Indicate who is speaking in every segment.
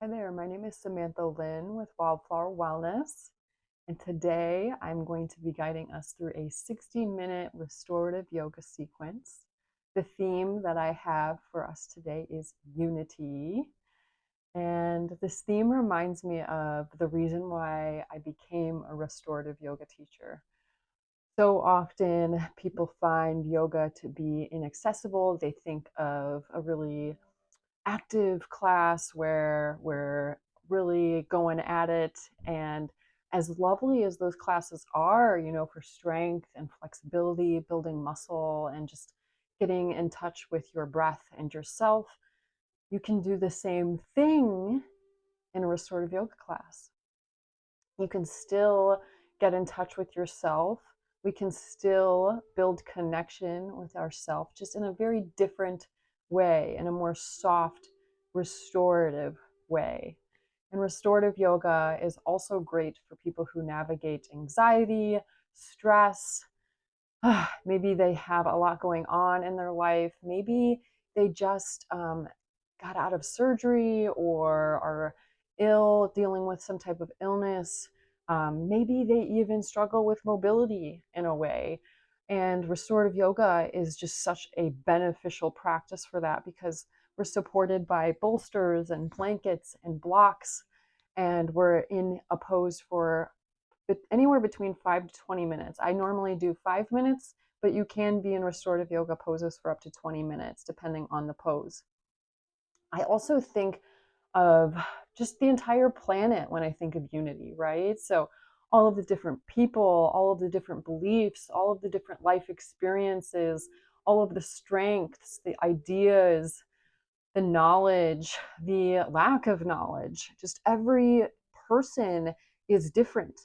Speaker 1: Hi there, my name is Samantha Lynn with Wildflower Wellness, and today I'm going to be guiding us through a 60-minute restorative yoga sequence. The theme that I have for us today is unity, and this theme reminds me of the reason why I became a restorative yoga teacher. So often people find yoga to be inaccessible. They think of a really active class where we're really going at it. And as lovely as those classes are, for strength and flexibility, building muscle, and just getting in touch with your breath and yourself, you can do the same thing in a restorative yoga class. You can still get in touch with yourself. We can still build connection with ourselves, just in a very different way, in a more soft, restorative way. And restorative yoga is also great for people who navigate anxiety, stress. Maybe they have a lot going on in their life. Maybe they just got out of surgery or are ill, dealing with some type of illness. Maybe they even struggle with mobility in a way. And restorative yoga is just such a beneficial practice for that because we're supported by bolsters and blankets and blocks, and we're in a pose for anywhere between 5 to 20 minutes. I normally do 5 minutes, but you can be in restorative yoga poses for up to 20 minutes, depending on the pose. I also think of just the entire planet when I think of unity, right? So, all of the different people, all of the different beliefs, all of the different life experiences, all of the strengths, the ideas, the knowledge, the lack of knowledge, just every person is different.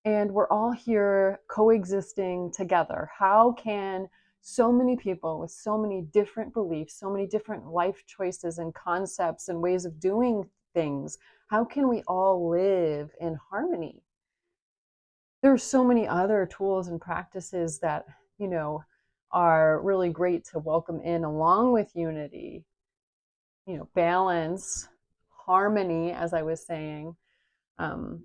Speaker 1: And we're all here coexisting together. How can so many people with so many different beliefs, so many different life choices and concepts and ways of doing things, how can we all live in harmony? There's so many other tools and practices that, you know, are really great to welcome in along with unity, balance, harmony, as I was saying, um,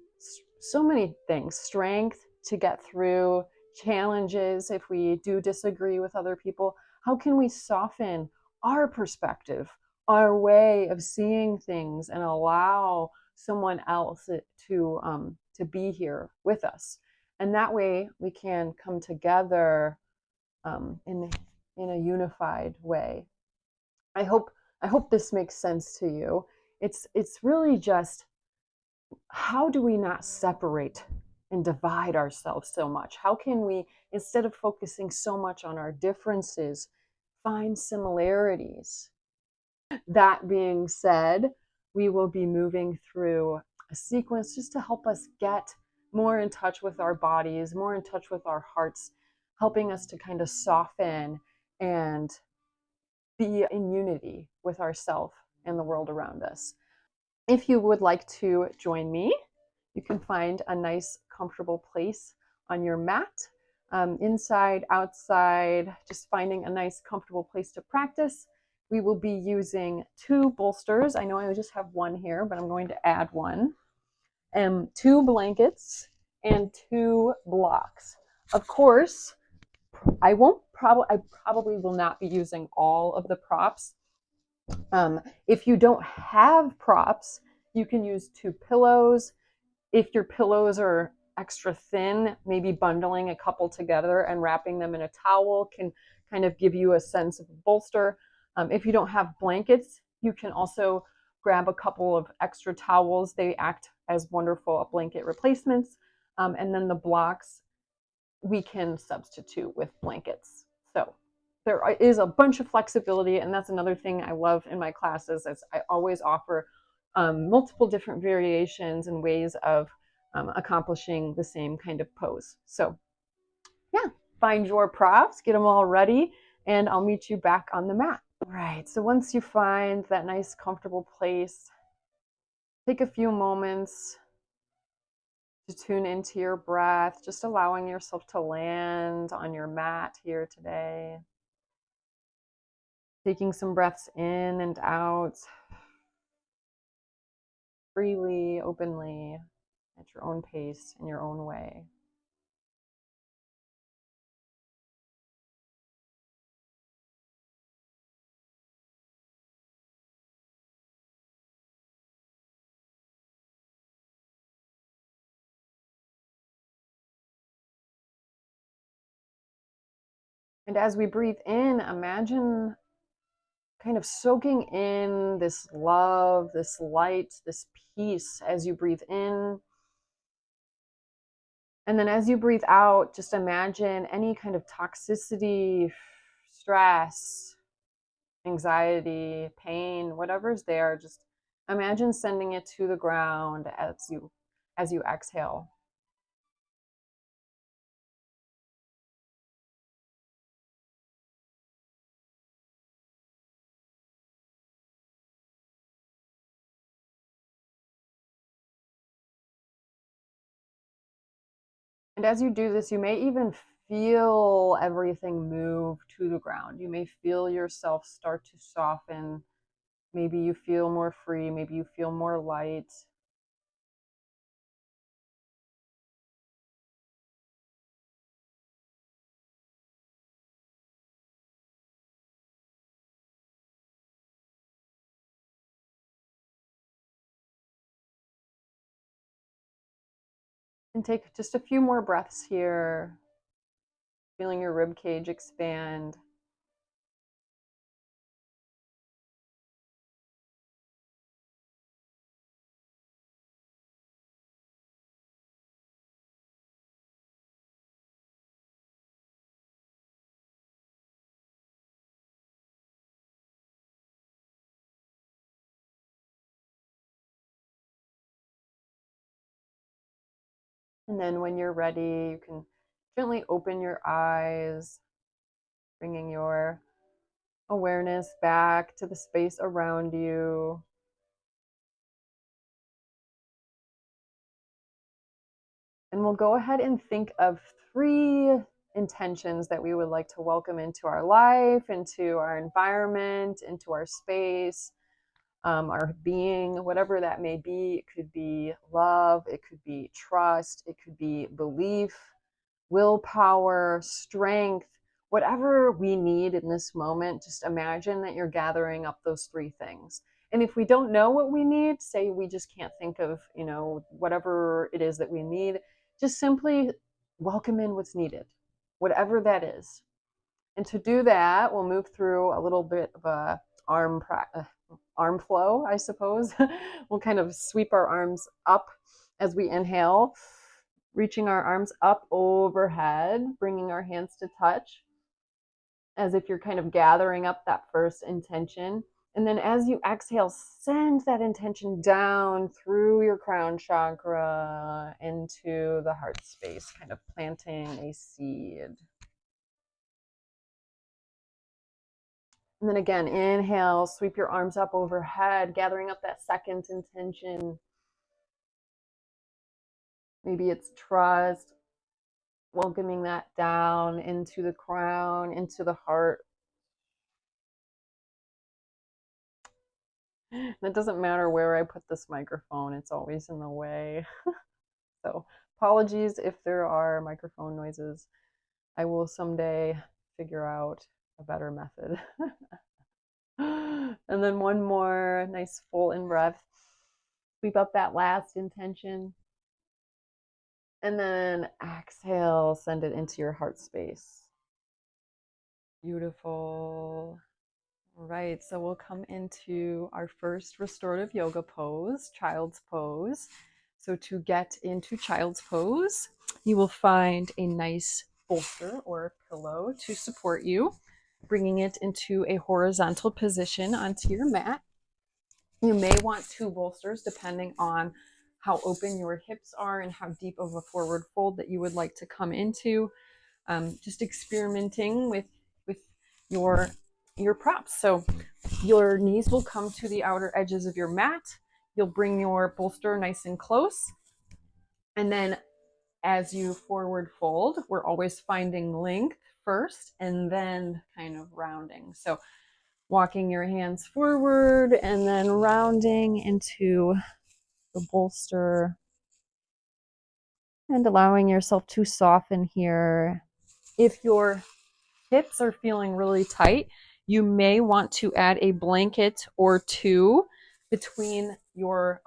Speaker 1: so many things, strength to get through challenges if we do disagree with other people. How can we soften our perspective, our way of seeing things, and allow someone else to be here with us? And that way we can come together in a unified way. I hope I hope this makes sense to you. It's really just, how do we not separate and divide ourselves so much? How can we, instead of focusing so much on our differences, find similarities? That being said, we will be moving through a sequence just to help us get more in touch with our bodies, more in touch with our hearts, helping us to kind of soften and be in unity with ourselves and the world around us. If you would like to join me, you can find a nice, comfortable place on your mat, inside, outside, just finding a nice, comfortable place to practice. We will be using 2 bolsters. I know I just have one here, but I'm going to add one. 2 blankets and 2 blocks. Of course, I probably will not be using all of the props. If you don't have props, you can use 2 pillows. If your pillows are extra thin, maybe bundling a couple together and wrapping them in a towel can kind of give you a sense of a bolster. If you don't have blankets, you can also grab a couple of extra towels. They act as wonderful blanket replacements. And then the blocks we can substitute with blankets. So there is a bunch of flexibility, and that's another thing I love in my classes. Is I always offer multiple different variations and ways of accomplishing the same kind of pose. So yeah, find your props, get them all ready, and I'll meet you back on the mat. All right, so once you find that nice comfortable place, take a few moments to tune into your breath, just allowing yourself to land on your mat here today. Taking some breaths in and out. freely, openly, at your own pace, in your own way. And as we breathe in, imagine kind of soaking in this love, this light, this peace as you breathe in. And then as you breathe out, just imagine any kind of toxicity, stress, anxiety, pain, whatever's there, just imagine sending it to the ground as you exhale. And as you do this, you may even feel everything move to the ground. You may feel yourself start to soften. Maybe you feel more free. Maybe you feel more light. And take just a few more breaths here, feeling your rib cage expand. And then when you're ready, you can gently open your eyes, bringing your awareness back to the space around you. And we'll go ahead and think of 3 intentions that we would like to welcome into our life, into our environment, into our space, our being, whatever that may be. It could be love, it could be trust, it could be belief, willpower, strength, whatever we need in this moment. Just imagine that you're gathering up those 3 things. And if we don't know what we need, say we just can't think of, whatever it is that we need, just simply welcome in what's needed, whatever that is. And to do that, we'll move through a little bit of a arm flow, I suppose. We'll kind of sweep our arms up as we inhale, reaching our arms up overhead, bringing our hands to touch, as if you're kind of gathering up that first intention. And then as you exhale, send that intention down through your crown chakra into the heart space, kind of planting a seed. And then again, inhale, sweep your arms up overhead, gathering up that second intention. Maybe it's trust, welcoming that down into the crown, into the heart. It doesn't matter where I put this microphone, it's always in the way. So apologies if there are microphone noises. I will someday figure out a better method. And then one more nice full in breath. Sweep up that last intention. And then exhale, send it into your heart space. Beautiful. All right, so we'll come into our first restorative yoga pose, child's pose. So to get into child's pose, you will find a nice bolster or pillow to support you, bringing it into a horizontal position onto your mat. You may want 2 bolsters depending on how open your hips are and how deep of a forward fold that you would like to come into. Just experimenting with your props. So your knees will come to the outer edges of your mat. You'll bring your bolster nice and close. And then as you forward fold, we're always finding length first and then kind of rounding. So walking your hands forward and then rounding into the bolster, and allowing yourself to soften here. If your hips are feeling really tight, you may want to add a blanket or two between your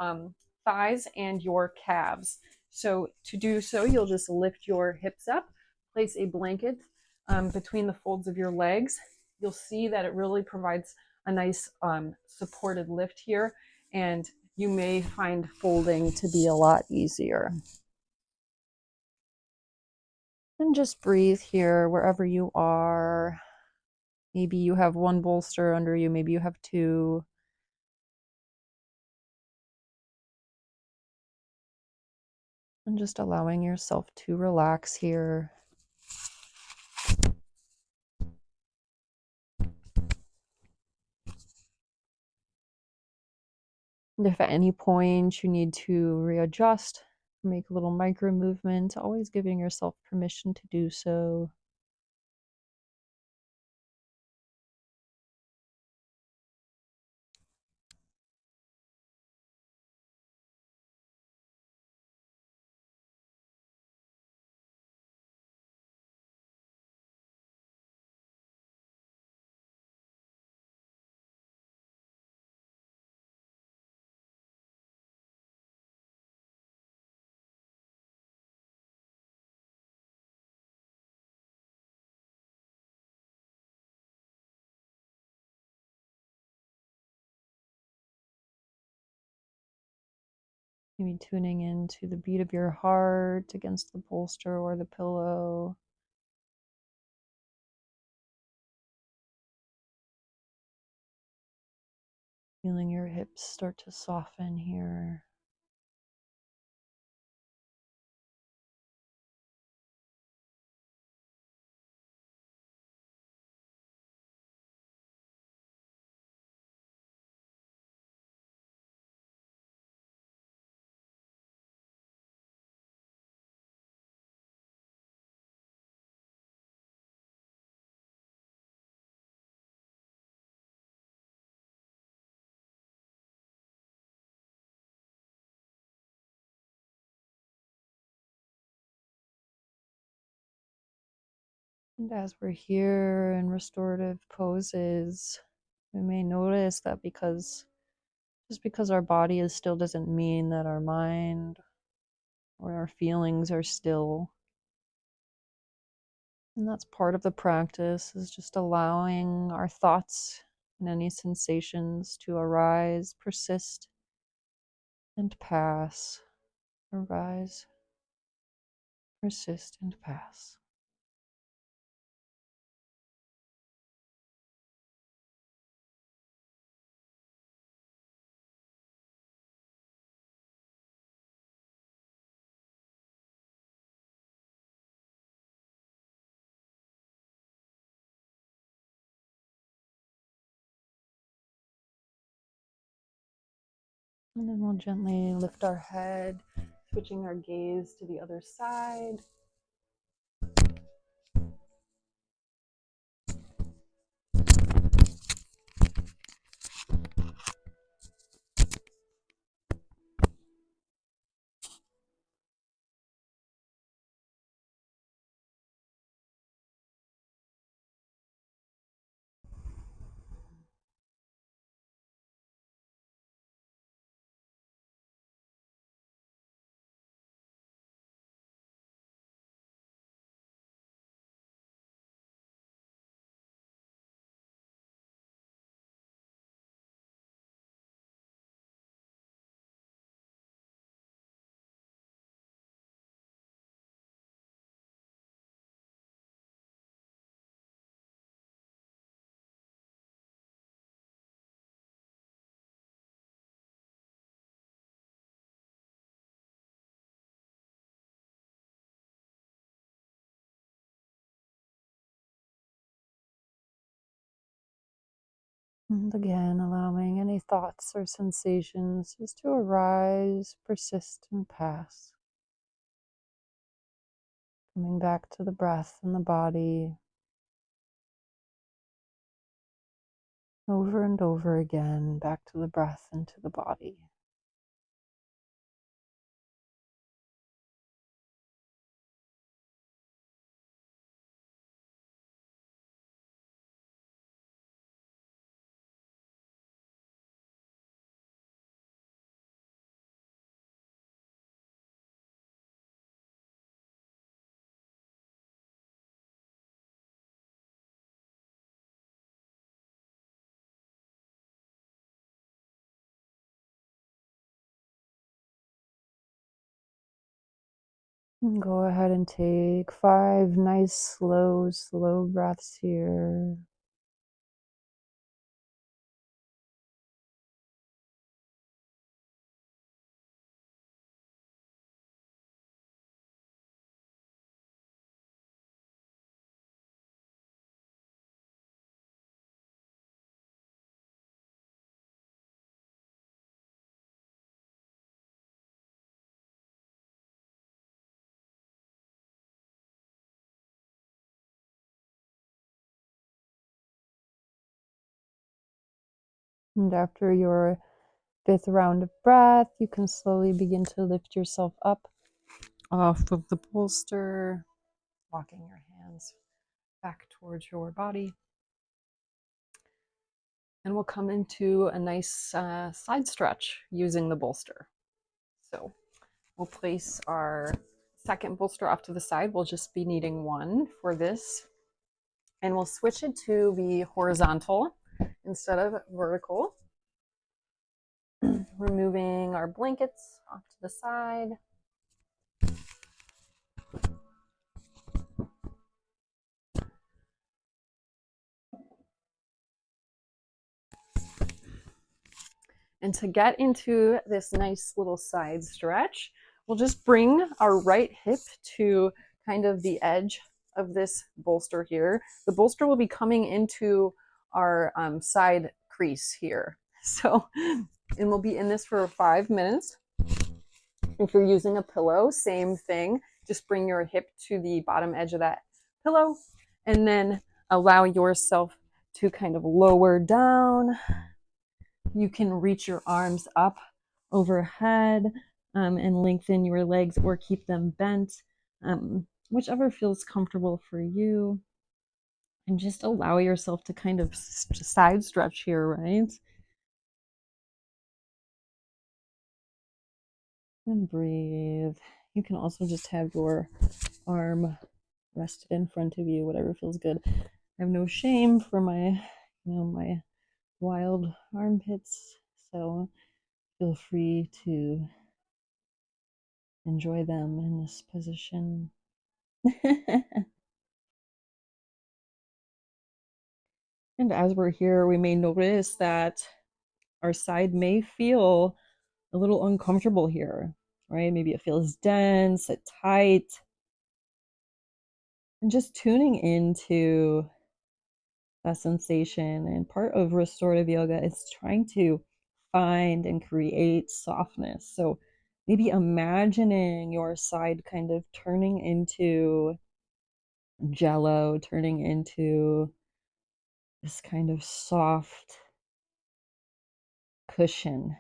Speaker 1: thighs and your calves. So to do so, you'll just lift your hips up, place a blanket between the folds of your legs. You'll see that it really provides a nice supported lift here, and you may find folding to be a lot easier. And just breathe here wherever you are. Maybe you have one bolster under you, maybe you have two. And just allowing yourself to relax here. And if at any point you need to readjust, make a little micro movement, always giving yourself permission to do so. Maybe tuning into the beat of your heart against the bolster or the pillow. Feeling your hips start to soften here. And as we're here in restorative poses, we may notice that just because our body is still doesn't mean that our mind or our feelings are still. And that's part of the practice, is just allowing our thoughts and any sensations to arise, persist, and pass. Arise, persist, and pass. And then we'll gently lift our head, switching our gaze to the other side. And again, allowing any thoughts or sensations just to arise, persist, and pass. Coming back to the breath and the body over and over again, back to the breath and to the body. And go ahead and take 5 nice, slow breaths here. And after your 5th round of breath, you can slowly begin to lift yourself up off of the bolster, walking your hands back towards your body. And we'll come into a nice side stretch using the bolster. So we'll place our second bolster off to the side. We'll just be needing one for this. And we'll switch it to the horizontal instead of vertical. Removing our blankets off to the side. And to get into this nice little side stretch, we'll just bring our right hip to kind of the edge of this bolster here. The bolster will be coming into our side crease here. So, and we'll be in this for 5 minutes. If you're using a pillow, same thing. Just bring your hip to the bottom edge of that pillow and then allow yourself to kind of lower down. You can reach your arms up overhead and lengthen your legs or keep them bent, whichever feels comfortable for you. And just allow yourself to kind of side stretch here, right? And breathe. You can also just have your arm rested in front of you, whatever feels good. I have no shame for my, my wild armpits, so feel free to enjoy them in this position. And as we're here, we may notice that our side may feel a little uncomfortable here, right? Maybe it feels dense, tight. And just tuning into that sensation. And part of restorative yoga is trying to find and create softness. So maybe imagining your side kind of turning into jello, turning into this kind of soft cushion,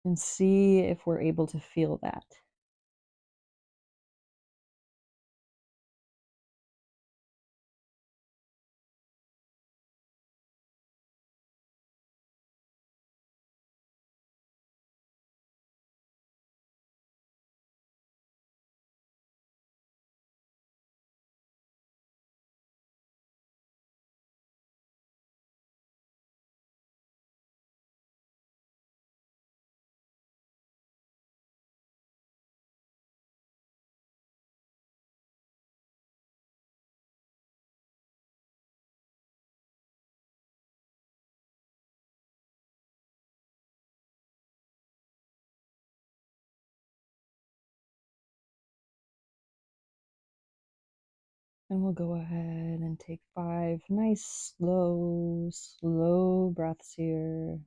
Speaker 1: and see if we're able to feel that. And we'll go ahead and take 5 nice, slow breaths here.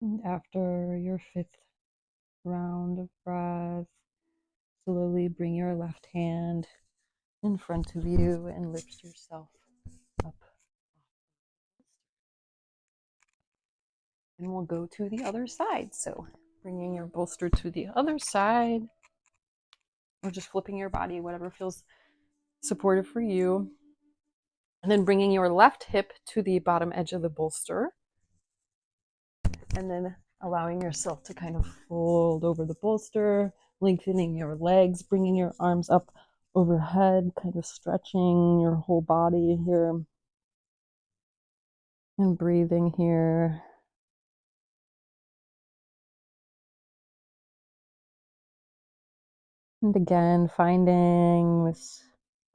Speaker 1: And after your 5th round of breath, slowly bring your left hand in front of you and lift yourself up. And we'll go to the other side. So bringing your bolster to the other side, or just flipping your body, whatever feels supportive for you. And then bringing your left hip to the bottom edge of the bolster. And then allowing yourself to kind of fold over the bolster, lengthening your legs, bringing your arms up overhead, kind of stretching your whole body here. And breathing here. And again, finding this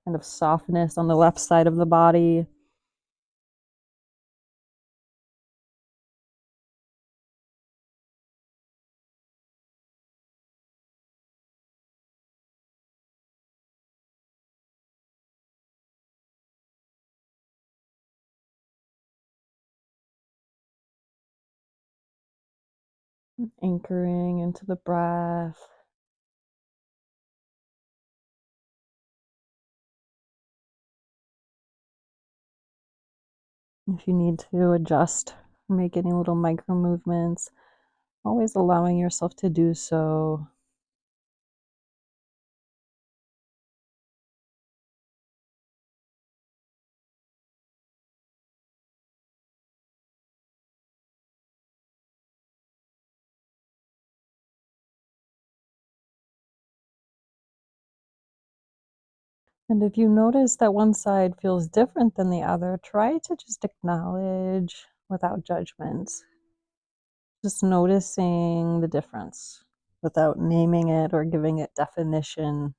Speaker 1: kind of softness on the left side of the body. Anchoring into the breath. If you need to adjust, make any little micro movements, always allowing yourself to do so. And if you notice that one side feels different than the other, try to just acknowledge without judgment. Just noticing the difference without naming it or giving it definition.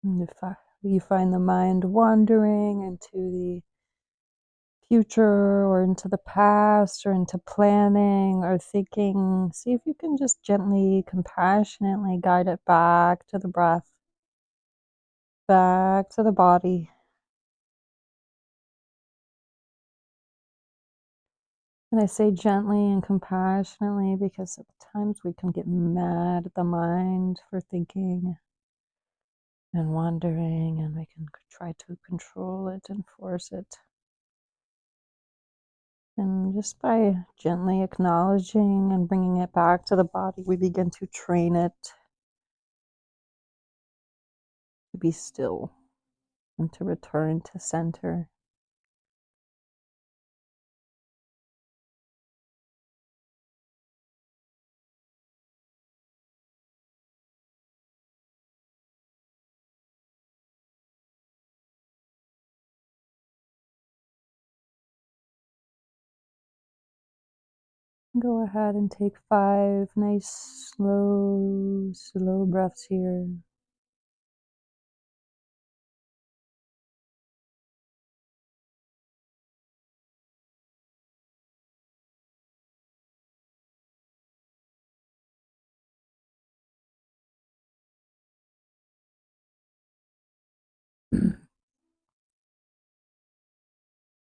Speaker 1: And if you find the mind wandering into the future or into the past or into planning or thinking, see if you can just gently, compassionately guide it back to the breath, back to the body. And I say gently and compassionately because at times we can get mad at the mind for thinking and wandering, and we can try to control it and force it. And just by gently acknowledging and bringing it back to the body, we begin to train it to be still and to return to center. Go ahead and take 5 nice, slow breaths here.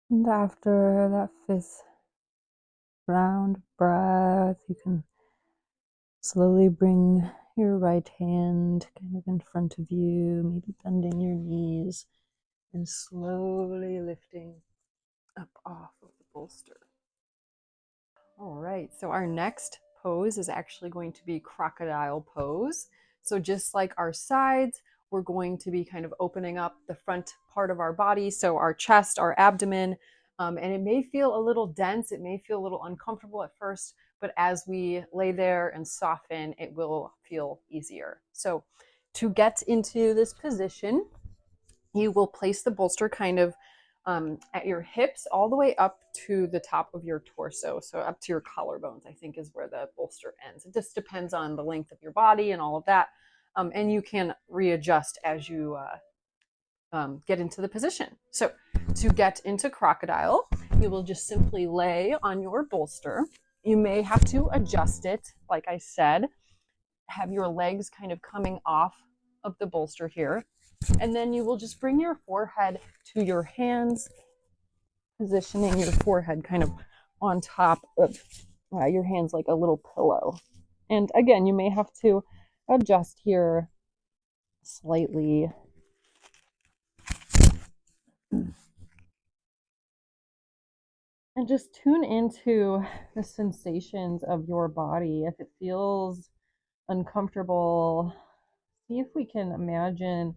Speaker 1: And after that 5th round breath, you can slowly bring your right hand kind of in front of you, maybe bending your knees and slowly lifting up off of the bolster. All right, so our next pose is actually going to be crocodile pose. So just like our sides, we're going to be kind of opening up the front part of our body, so our chest, our abdomen, and it may feel a little dense, it may feel a little uncomfortable at first, but as we lay there and soften, it will feel easier. So to get into this position, you will place the bolster kind of at your hips all the way up to the top of your torso. So up to your collarbones, I think is where the bolster ends. It just depends on the length of your body and all of that. And you can readjust as you get into the position. So to get into crocodile, you will just simply lay on your bolster. You may have to adjust it, like I said, have your legs kind of coming off of the bolster here. And then you will just bring your forehead to your hands, positioning your forehead kind of on top of your hands like a little pillow. And again, you may have to adjust here slightly. And just tune into the sensations of your body. If it feels uncomfortable, see if we can imagine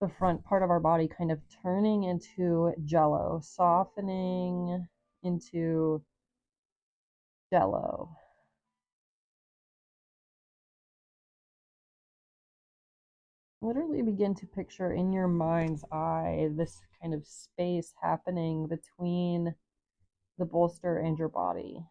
Speaker 1: the front part of our body kind of turning into jello, softening into jello. Literally begin to picture in your mind's eye this kind of space happening between the bolster and your body.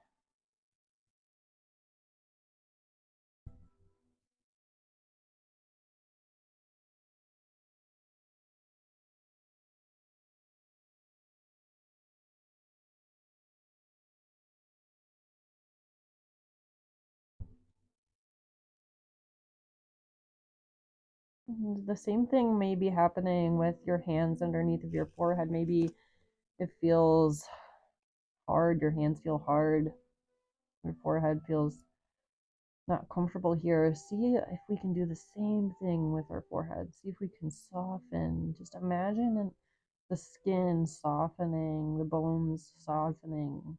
Speaker 1: And the same thing may be happening with your hands underneath of your forehead. Maybe it feels hard, your hands feel hard, your forehead feels not comfortable here. See if we can do the same thing with our forehead. See if we can soften. Just imagine the skin softening, the bones softening.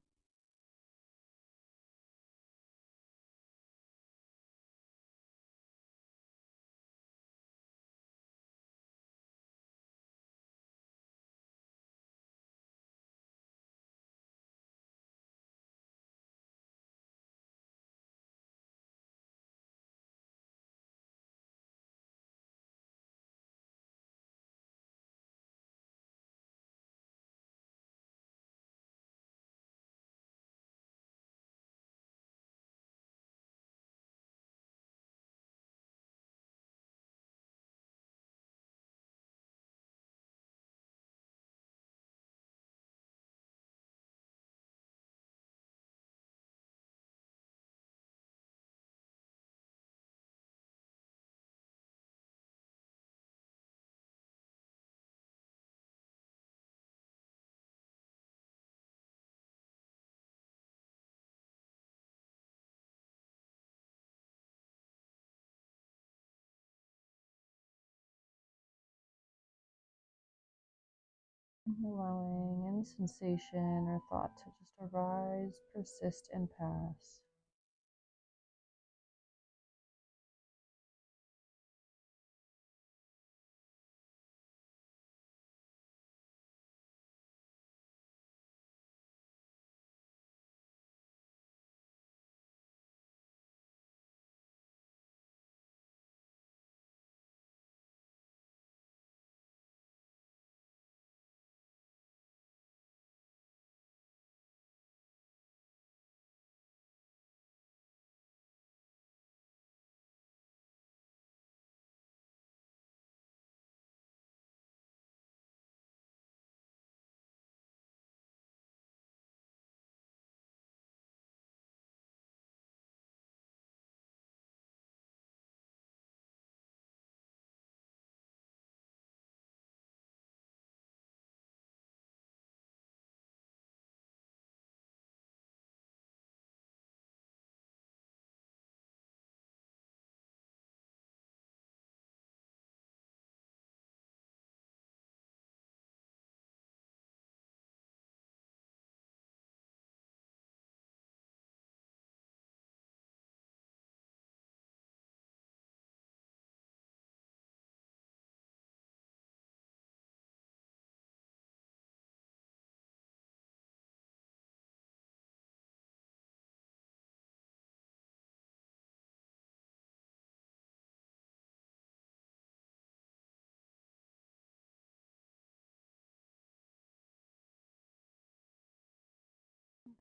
Speaker 1: Allowing any sensation or thought to just arise, persist, and pass.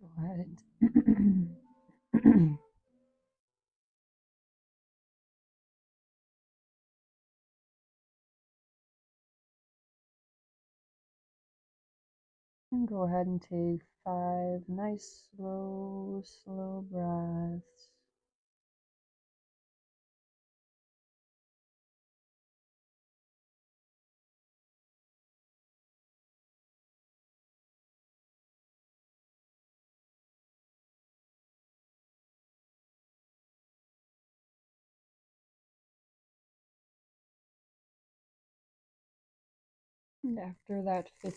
Speaker 1: Go ahead. And go ahead and take 5 nice, slow breaths. And after that 5th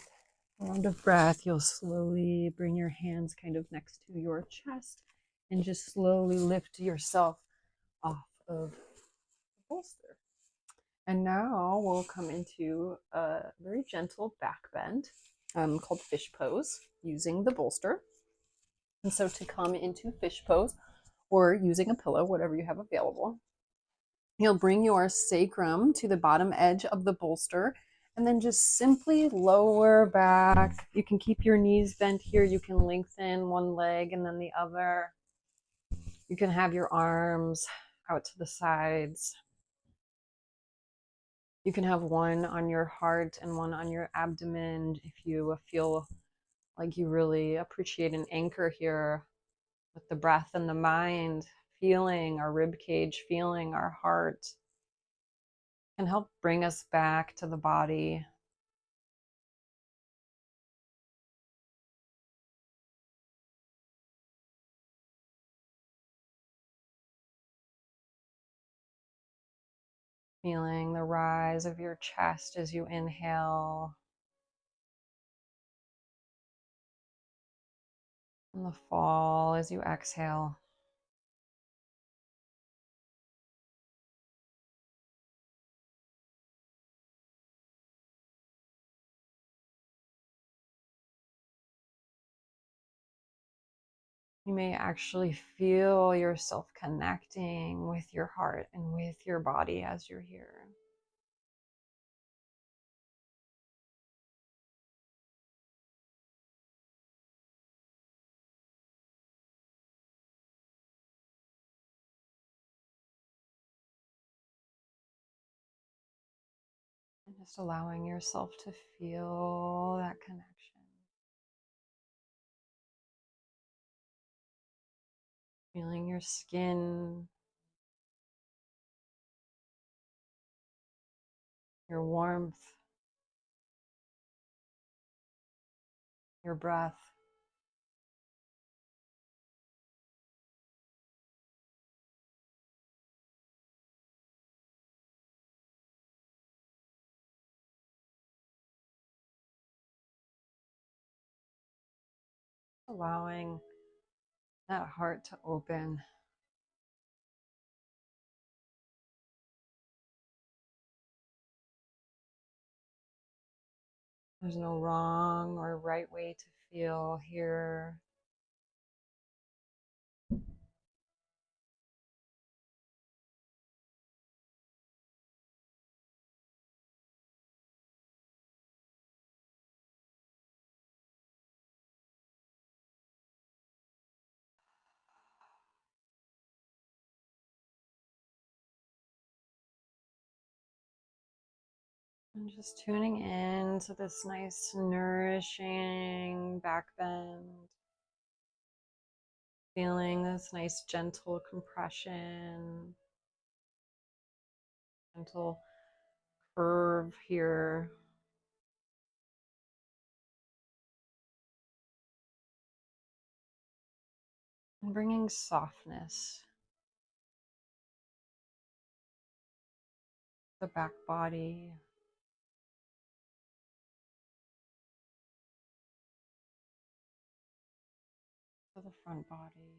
Speaker 1: round of breath, you'll slowly bring your hands kind of next to your chest and just slowly lift yourself off of the bolster. And now we'll come into a very gentle back bend called fish pose using the bolster. And so to come into fish pose or using a pillow, whatever you have available, you'll bring your sacrum to the bottom edge of the bolster and then just simply lower back. You can keep your knees bent here. You can lengthen one leg and then the other. You can have your arms out to the sides. You can have one on your heart and one on your abdomen if you feel like you really appreciate an anchor here with the breath and the mind, feeling our rib cage, feeling our heart, can help bring us back to the body. Feeling the rise of your chest as you inhale and the fall as you exhale. You may actually feel yourself connecting with your heart and with your body as you're here. And just allowing yourself to feel that connection. Feeling your skin, your warmth, your breath. Allowing that heart to open. There's no wrong or right way to feel here. And just tuning in to this nice, nourishing back bend. Feeling this nice, gentle compression, gentle curve here. And bringing softness to the back body. To the front body.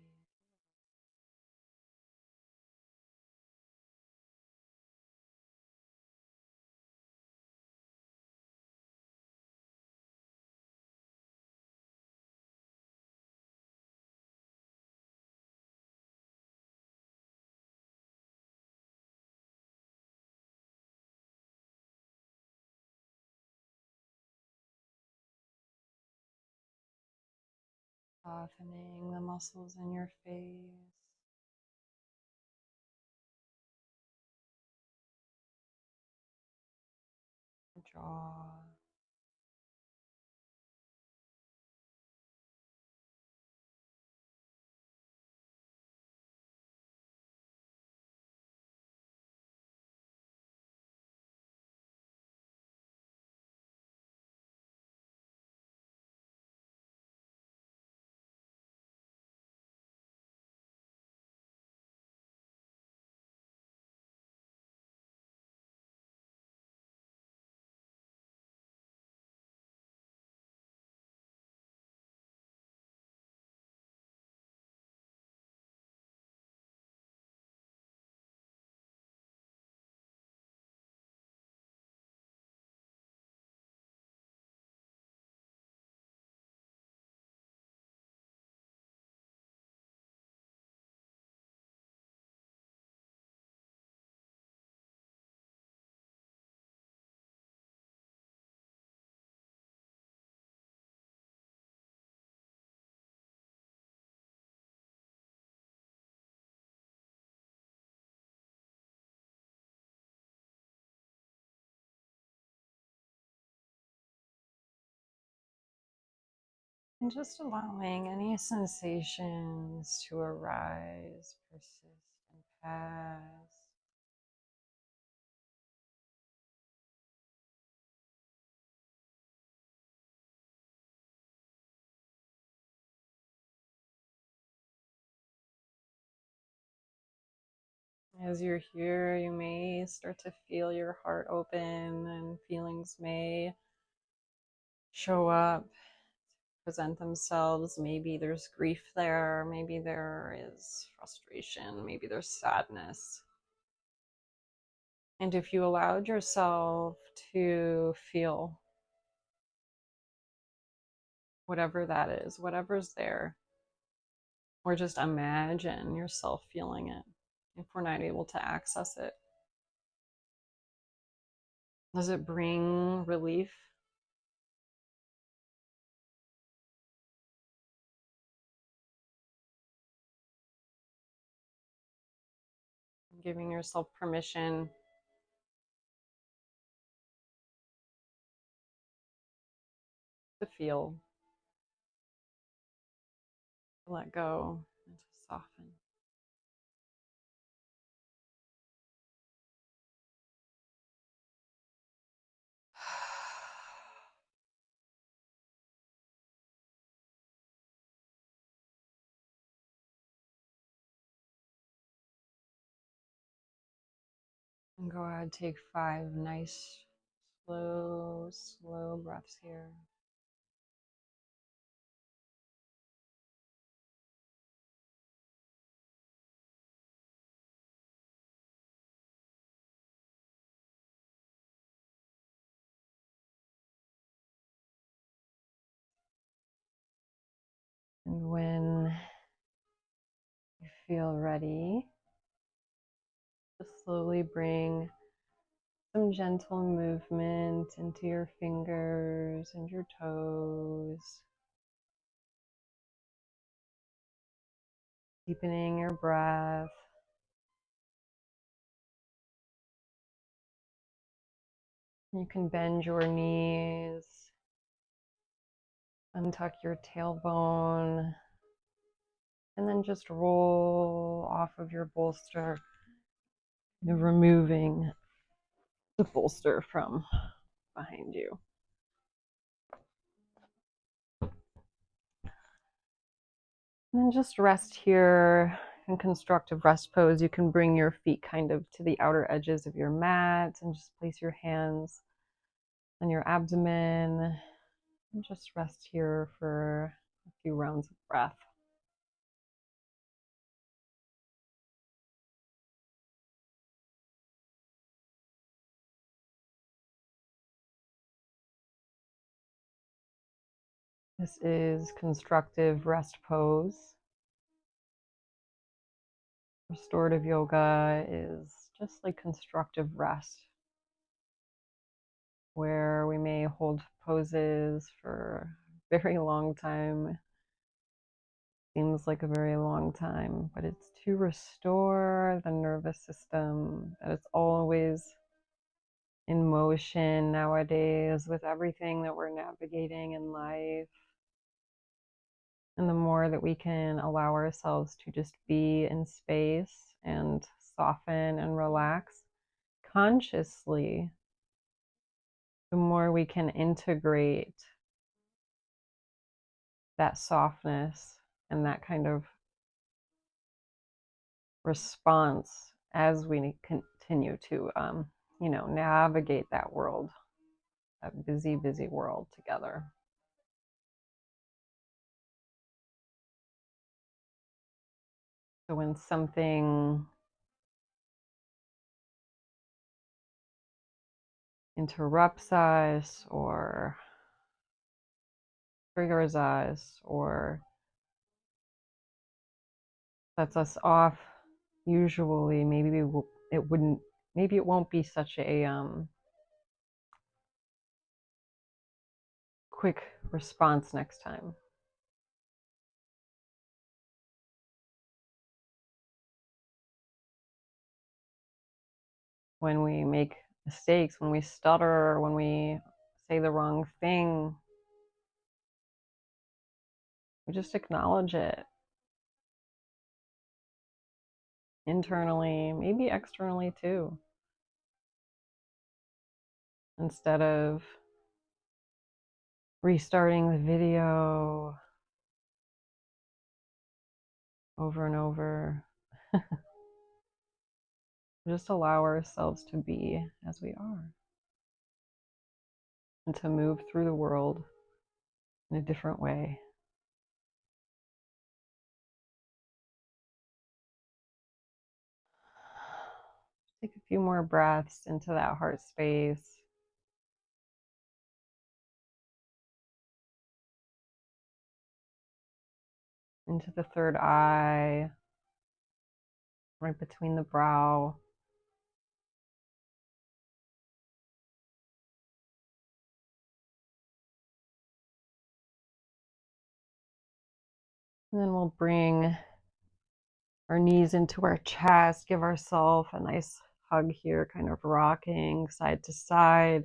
Speaker 1: Softening the muscles in your face, your jaw. And just allowing any sensations to arise, persist, and pass. As you're here, you may start to feel your heart open and feelings may show up, present themselves. Maybe there's grief there, maybe there is frustration, maybe there's sadness. And if you allowed yourself to feel whatever that is, whatever's there, or just imagine yourself feeling it if we're not able to access it. Does it bring relief? Giving yourself permission to feel, to let go, and to soften. And go ahead, take 5 nice, slow breaths here. And when you feel ready, just slowly bring some gentle movement into your fingers and your toes, deepening your breath. You can bend your knees, untuck your tailbone, and then just roll off of your bolster, removing the bolster from behind you. And then just rest here in constructive rest pose. You can bring your feet kind of to the outer edges of your mat and just place your hands on your abdomen and just rest here for a few rounds of breath. This is constructive rest pose. Restorative yoga is just like constructive rest, where we may hold poses for a very long time. Seems like a very long time, but it's to restore the nervous system, that it's always in motion nowadays with everything that we're navigating in life. And the more that we can allow ourselves to just be in space and soften and relax consciously, the more we can integrate that softness and that kind of response as we continue to, navigate that world, that busy, busy world together. So when something interrupts us or triggers us or sets us off, usually maybe it won't be such a quick response next time. When we make mistakes, when we stutter, when we say the wrong thing, We just acknowledge it internally, maybe externally too, instead of restarting the video over and over. Just allow ourselves to be as we are and to move through the world in a different way. Take a few more breaths into that heart space. Into the third eye, right between the brow. And then we'll bring our knees into our chest, give ourselves a nice hug here, kind of rocking side to side,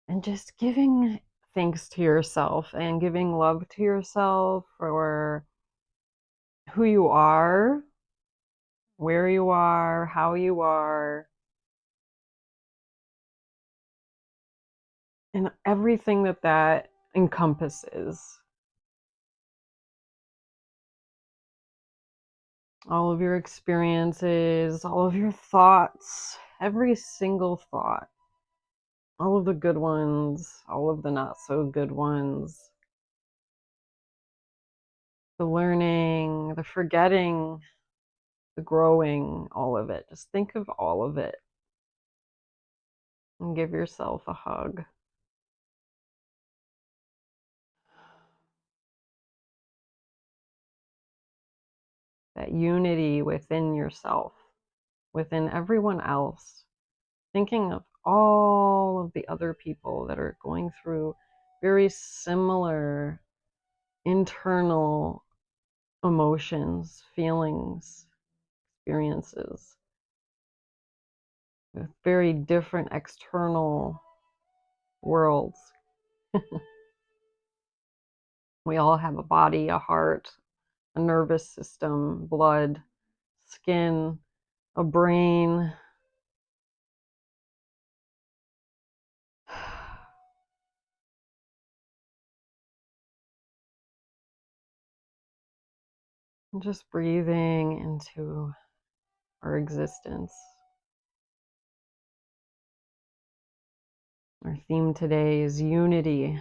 Speaker 1: and just giving thanks to yourself and giving love to yourself for who you are, where you are, how you are, and everything that that encompasses. All of your experiences, all of your thoughts, every single thought, all of the good ones, all of the not so good ones, the learning, the forgetting, the growing, all of it. Just think of all of it and give yourself a hug. That unity within yourself, within everyone else, thinking of all of the other people that are going through very similar internal emotions, feelings, experiences, with very different external worlds. We all have a body, a heart, a nervous system, blood, skin, a brain. And just breathing into our existence. Our theme today is unity.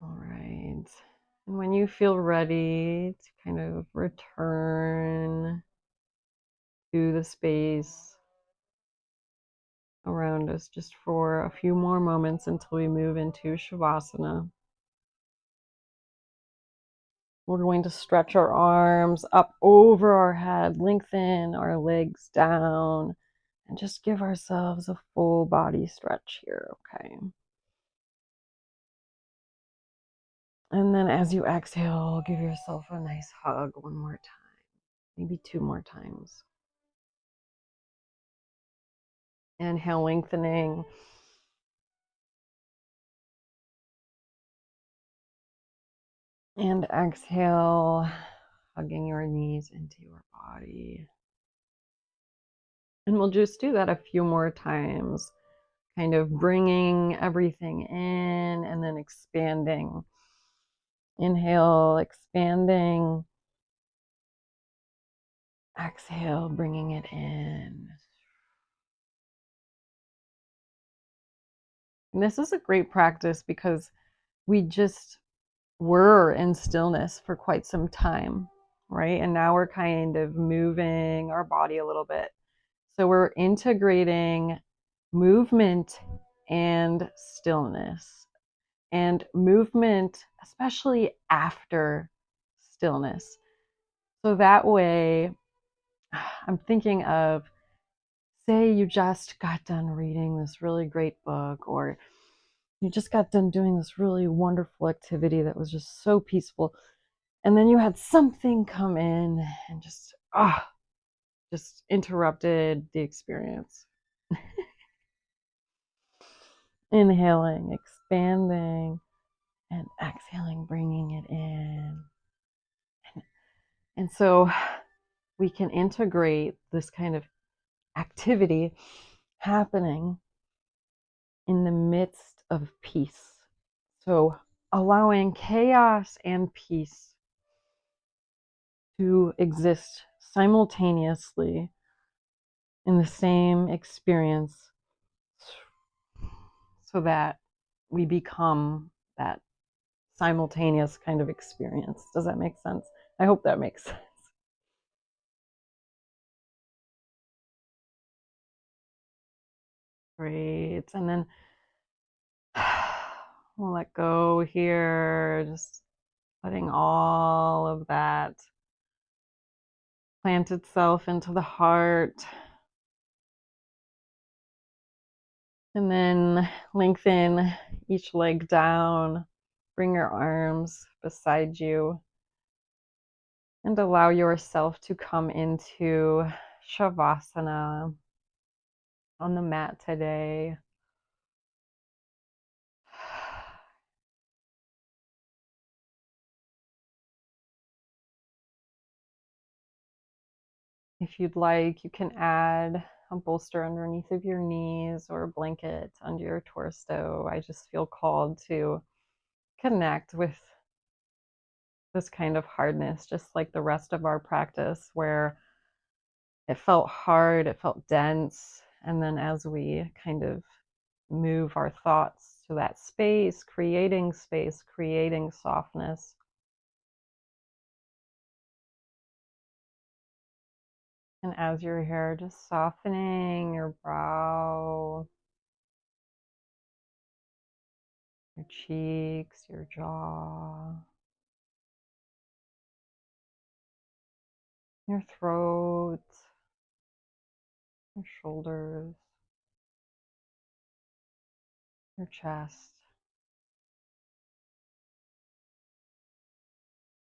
Speaker 1: All right. And when you feel ready to kind of return to the space around us just for a few more moments until we move into Shavasana. We're going to stretch our arms up over our head, lengthen our legs down, and just give ourselves a full body stretch here, okay? And then as you exhale, give yourself a nice hug one more time, maybe two more times. Inhale, lengthening. And exhale, hugging your knees into your body. And we'll just do that a few more times, kind of bringing everything in and then expanding. Inhale, expanding. Exhale, bringing it in. And this is a great practice because we just were in stillness for quite some time, right? And now we're kind of moving our body a little bit. So we're integrating movement and stillness. And movement, especially after stillness. So that way, I'm thinking of, say you just got done reading this really great book, or you just got done doing this really wonderful activity that was just so peaceful, and then you had something come in and just interrupted the experience. Inhaling, expanding, and exhaling, bringing it in. And so we can integrate this kind of activity happening in the midst of peace. So allowing chaos and peace to exist simultaneously in the same experience so that we become that simultaneous kind of experience. Does that make sense? I hope that makes sense. Great. And then we'll let go here, just letting all of that plant itself into the heart. And then lengthen each leg down. Bring your arms beside you and allow yourself to come into Shavasana on the mat today. If you'd like, you can add a bolster underneath of your knees or a blanket under your torso. I just feel called to connect with this kind of hardness, just like the rest of our practice, where it felt hard, it felt dense. And then as we kind of move our thoughts to that space, creating softness. And as you're here, just softening your brow, your cheeks, your jaw, your throat, your shoulders, your chest,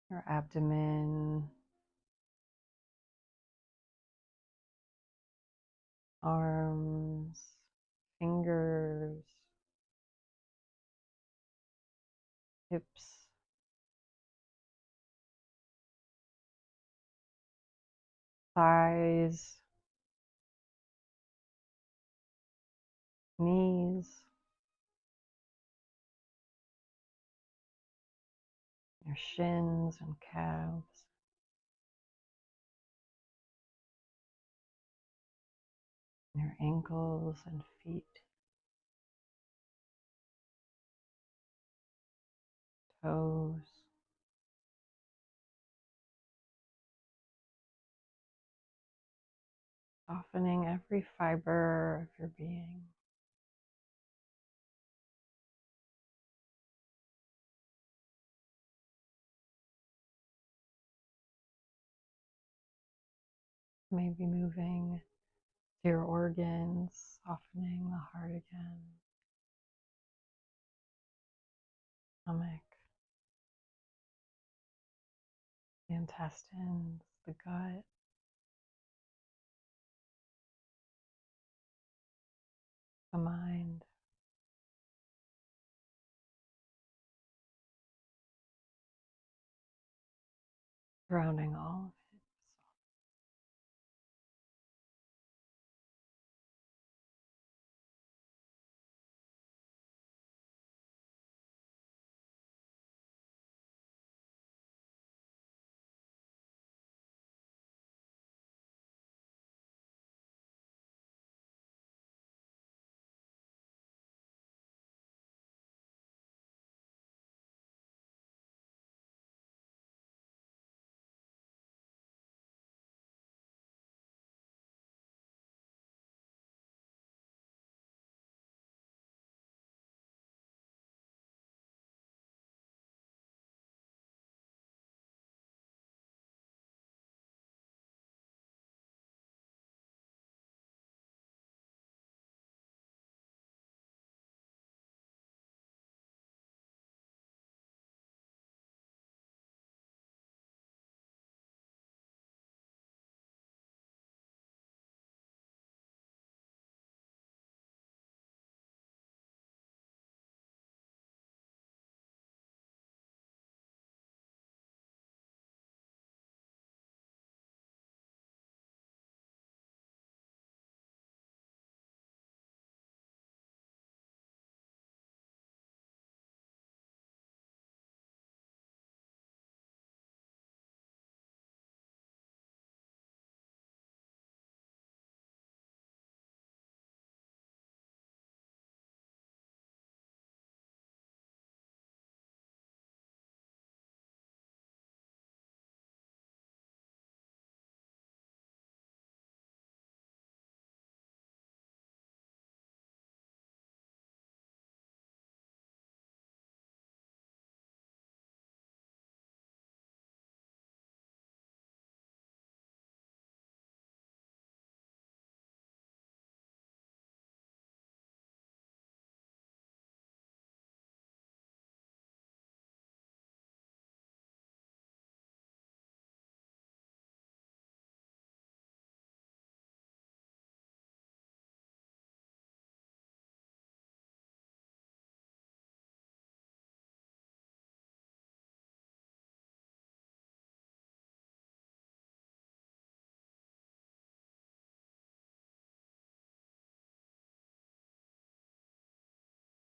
Speaker 1: your abdomen, arms, fingers, hips, thighs, knees, your shins and calves, your ankles and feet, toes, softening every fiber of your being. Maybe moving to your organs, softening the heart again, stomach, the intestines, the gut, the mind. Grounding all of it.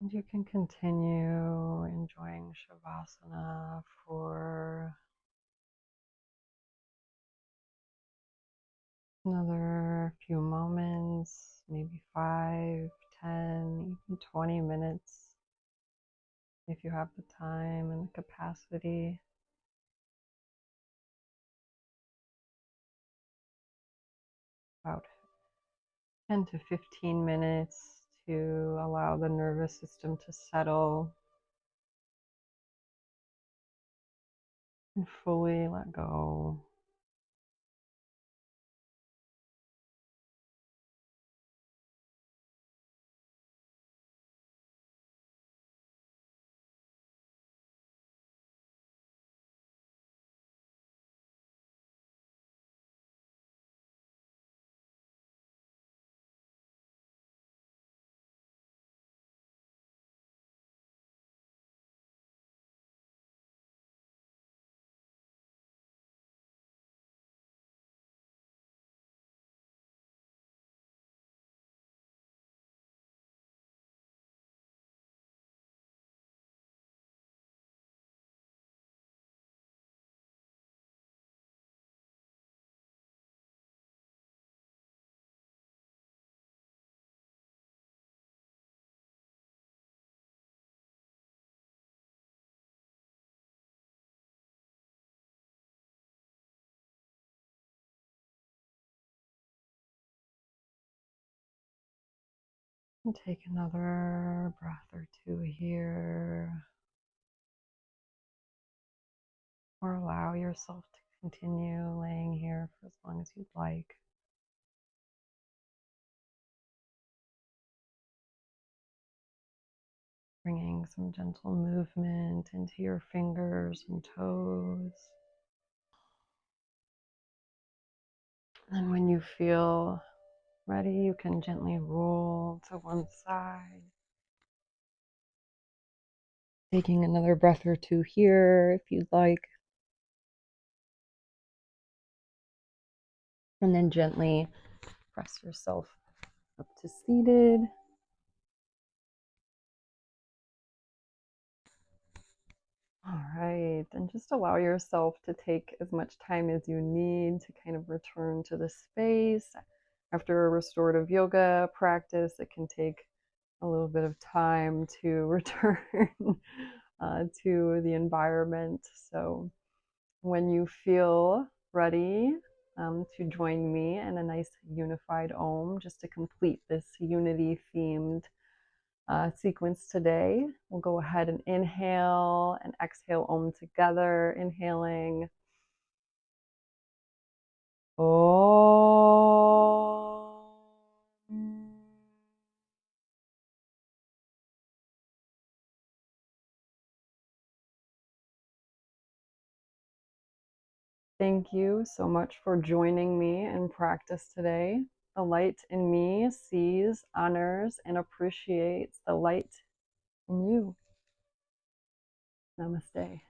Speaker 1: And you can continue enjoying Shavasana for another few moments, maybe 5, 10, even 20 minutes if you have the time and the capacity. About 10 to 15 minutes to allow the nervous system to settle and fully let go. And take another breath or two here, or allow yourself to continue laying here for as long as you'd like. Bringing some gentle movement into your fingers and toes. And when you feel ready, you can gently roll to one side. Taking another breath or two here if you'd like. And then gently press yourself up to seated. All right, and just allow yourself to take as much time as you need to kind of return to the space. After a restorative yoga practice, it can take a little bit of time to return to the environment. So when you feel ready to join me in a nice unified Om, just to complete this unity themed sequence today, we'll go ahead and inhale and exhale Om together. Inhaling Om. Thank you so much for joining me in practice today. The light in me sees, honors, and appreciates the light in you. Namaste.